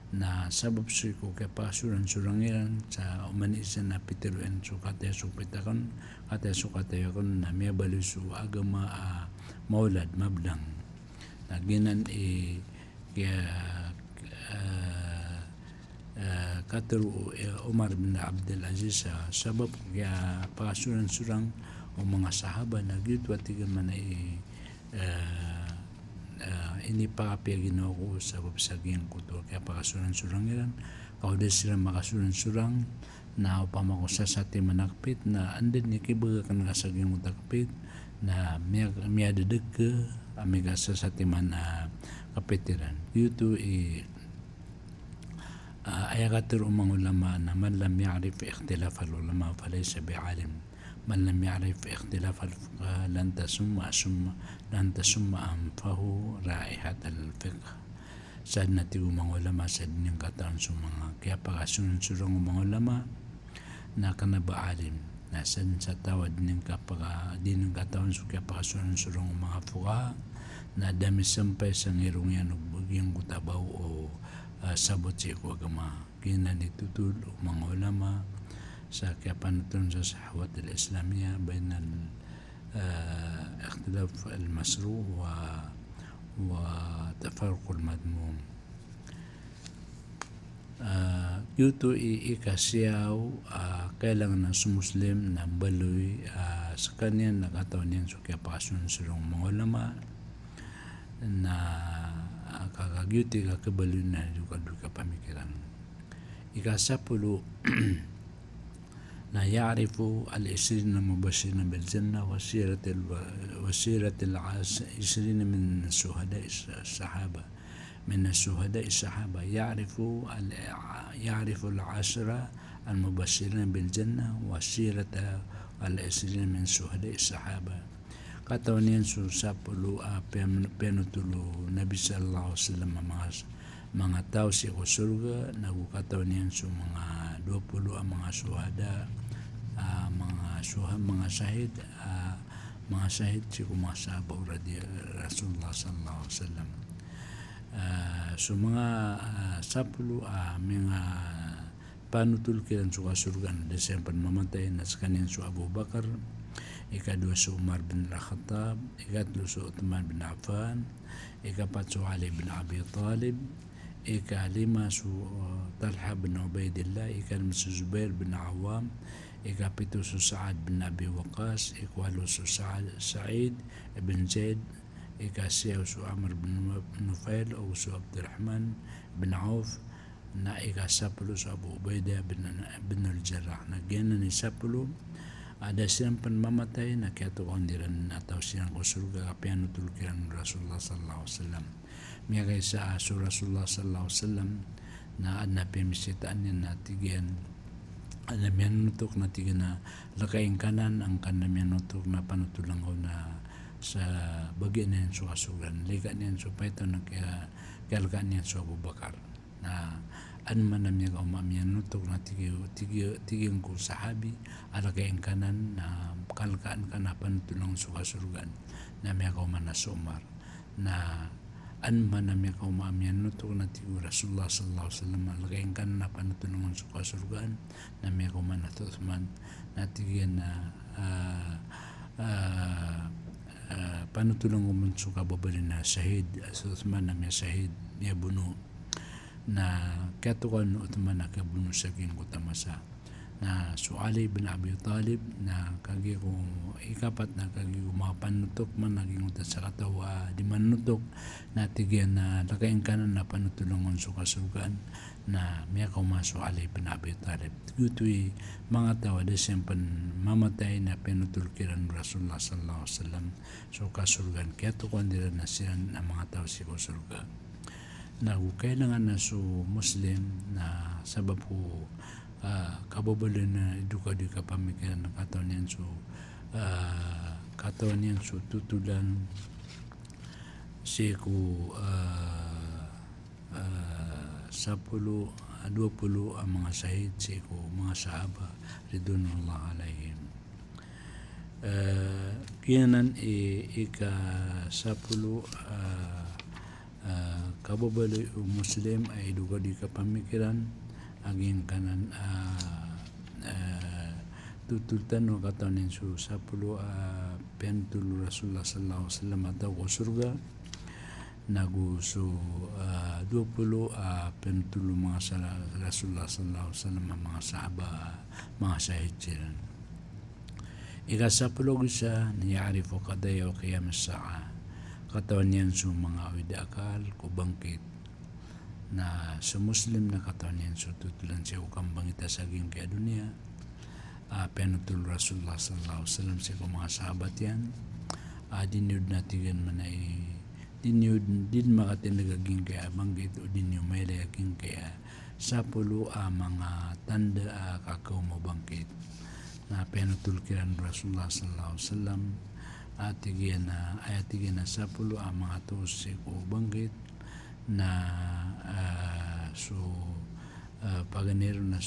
na sabab suy ko kaya pasuran-surangiran sa umanisan na pitiruan so kataya supitakan na miya balusu agama maulad mablang na ginan kaya katiru Umar bin Abdul Aziz sabab kaya pasuran-surang o mga sahaba na gitwatigan man ay ini pakapiyaginaw ko sa babsagin ko to kaya pakasuran-surangiran kauda sila makasuran-surang na upama ko sa manakpit na andin ni kibaga kan kasaging utakpit na miya dadag ka amiga sa man kapitiran yuto ayakatir umang ulama na man lam ya'rif ikhtilaf al-ulama falaysa bi'alim من لم يعرف اختلاف الفقه لن تسم أنفه رائحة الفقه sad na ti mga ulama sad ning katawan sa mga kaya pakasunod surang mga ulama na kanabaalim na sad sa tawad ning din ng katawan sa kaya pakasunod surang mga fuka na dami sampay sa ngirong yan o bagyang kutabaw o sabot sa iko agama kina nitutul o mga ulama sa kaya panutun sa sahwat al-Islamiyya bayan اختلاف المشروع وتفرق المذموم yuto ikasiyaw kailangan ng Muslim na baloy sa kanya nakataon yan so kaya pakasunod sa mga ulama na kakagyuti kakabaloy na duka pamikiran ikasapulo na يعرف العشرين المبشرين بالجنة وسيرة العشرين من الشهداء الصحابة يعرف العشرة المبشرين بالجنة وسيرة العشرين من شهداء الصحابة katawan yan so sapulu penutulu Nabi sallallahu alaihi wasallam mga tao si surga nagkatawan yan so mga 20 ang mga suhada mga sahid si mga sahabaw Rasulullah sallallahu alaihi wasallam so mga sapulu mga panutul kiran so kasurga na desempan mamatay na sa kanyan so Abu Bakar ikadua so Umar bin Al-Khattab ikatlo so Uthman bin Affan ikapat so Ali bin Abi Talib ikalima su Talha bin Ubaidillah ikalima su Zubair bin Awam ikapito su Sa'ad bin Abi Waqqas ikwalo su Sa'id bin Zaid ikasiyaw su Amr bin Nufail o su Abdurrahman bin Auf na ikasapulu su Abu Ubaidah bin Al-Jarrah na gyanan ni sapulu ada silang panmamatay na kaya tukondiran atau silang kusurga kapiano tulukiran Rasulullah sallallahu alaihi wasallam miya kay sa aso Rasulullah sallallahu alaihi wasallam na adna pemisitaan niya na tigyan anamian nutok na tigyan na lakaing kanan ang kanamian nutok na panutulang ko na sa bagyan niyan sa kasugan liga niyan sa paito na kaya kalkaan niyan sa Abu Bakar na man na miya kaumamian nutok na tigyan ko sahabi alakaing kanan na kalkaan ka na panutulang sa kasugan na miya kauman na Umar na man na miya kaumamian nutok na tigyan Rasulullah sallallahu alaihi wasallam alakaing kanan na panutulang sa kasugan na miya kauman na Uthman na tigyan na panutulang kuman sa kababali na shahid sa Uthman na miya shahid niya buno na katukan Uthman na kabuno sa king kutamasa na su Ali bin Abi Talib na kagi ko ikapat na kagi ko mga panutok man naging utat sa katawa di manutok na tigyan na lakaing kanan na panutulungan sa kasugan na miya ko maso Ali bin Abi Talib gutoy mga tawa desempan mamatay na pinutulkiran Rasulullah sallallahu alaihi wasallam so kasugan kaya tukuan nila na siya na mga tawa si kusurga na kailangan na so Muslim na sabab ko kababalo na eduka di ka pamikiran na katawan yan so tutulan si ko 20 ang mga sahid si ko mga sahaba ridwanullah alaihim kiyanan ika 10 kababalo Muslim ay eduka di ka pamikiran aging kanan tutultan o katawan so 10 pentul Rasulullah sallallahu alaihi wasallam atau ko surga naguso 20 pentul mga Rasulullah sallallahu alaihi wasallam mga sahaba mga sahid sila ikasapulog isa na ya'rifu qadaya o qiyam as-sa'a katawan yan so mga awid akal kubangkit na sa Muslim na katawan yan so tutulan siya ukang bangita sa aging kaya dunia penutul Rasulullah sallallahu alaihi wasallam siya kung mga sahabat yan diniud natigan man ay diniud din makatinagaging kaya banggit o dinyo may layaging kaya sa pulo mga tanda kakao mo bangkit na penutul kiran Rasulullah sallallahu alaihi wasallam atigian na sa pulo mga tos ko banggit na paganero na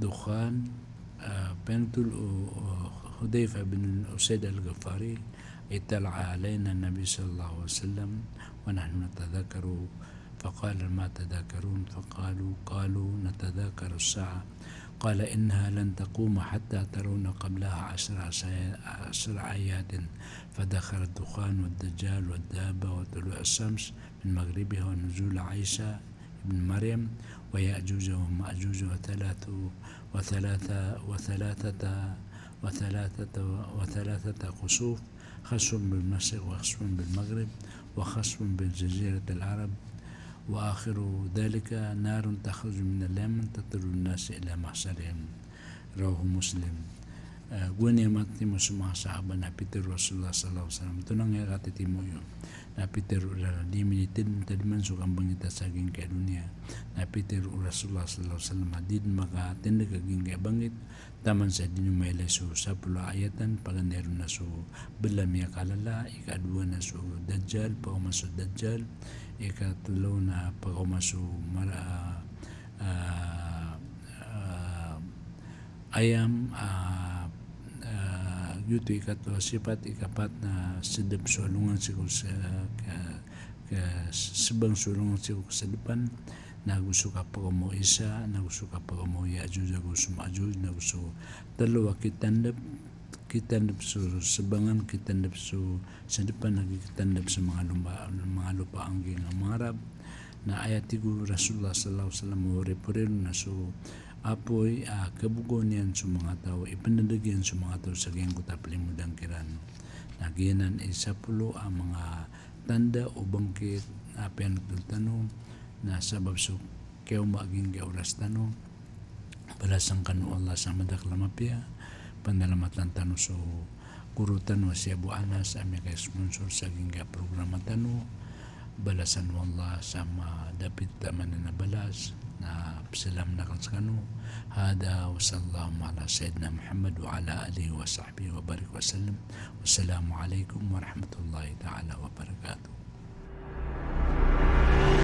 دخان بنت حذيفة بن أسيد الغفاري اطلع علينا النبي صلى الله عليه وسلم ونحن نتذاكر فقال ما تذاكرون قالوا نتذاكر الساعة قال إنها لن تقوم حتى ترون قبلها 10 آيات فدخل الدخان والدجال والدابة وطلوع الشمس من مغربها ونزول عيسى ابن مريم ويأجوج ومأجوج وثلاثة خسوف خسف بالمشرق وخسف بالمغرب وخسف بالجزيرة العرب وآخر ذلك نار تخرج من اليمن تطر الناس إلى محشرهم رواه مسلم. Guni mati mo mga sahaba na Peter Rasulullah sallallahu alaihi wasallam tunang ya kati timo yo na Peter ura di minitin tadiman sukang bangita saging ke dunia na Peter Rasulullah sallallahu alaihi wasallam adid maka tende kaging ke bangit taman sa dinyo may leso sa pula ayatan pagandero na so belam ya kalala ikadua na so dajjal pagmaso dajjal ikatlo na pagmaso ayam yuto ikatlo sifat ikapat na sedap sulungan siguro sa sebang sulungan siguro sa depan na gusto ka pa mo isa na gusto ka pa mo Ya'juj gusto Ma'juj na gusto dalawa kitandap so sebangan kitandap so sa depan nagkitandap sa mga lupa ang gingamarab na ayat tigo Rasulullah sallallahu alaihi wasallam repurero na so apoy kabugon yan sa mga tao ipandadagyan sa mga tao sa gayang kutaplim mo dangkiran nagiyanan isa pulo ang mga tanda o bangkit na pinagtultano na sabab so kayo maging oras tano balasang kanu Allah sa madaklamapya pandalamatan tano so kurutan wa siya buanas ami kay sponsor sa gingga programa tano balasan wallah sama dapat taman na balas na salam na kanskano hada wa sallallahu ala sayyidina Muhammad wa ala alihi wa sahbihi wa barik wa sallam wassalamu alaikum wa rahmatullahi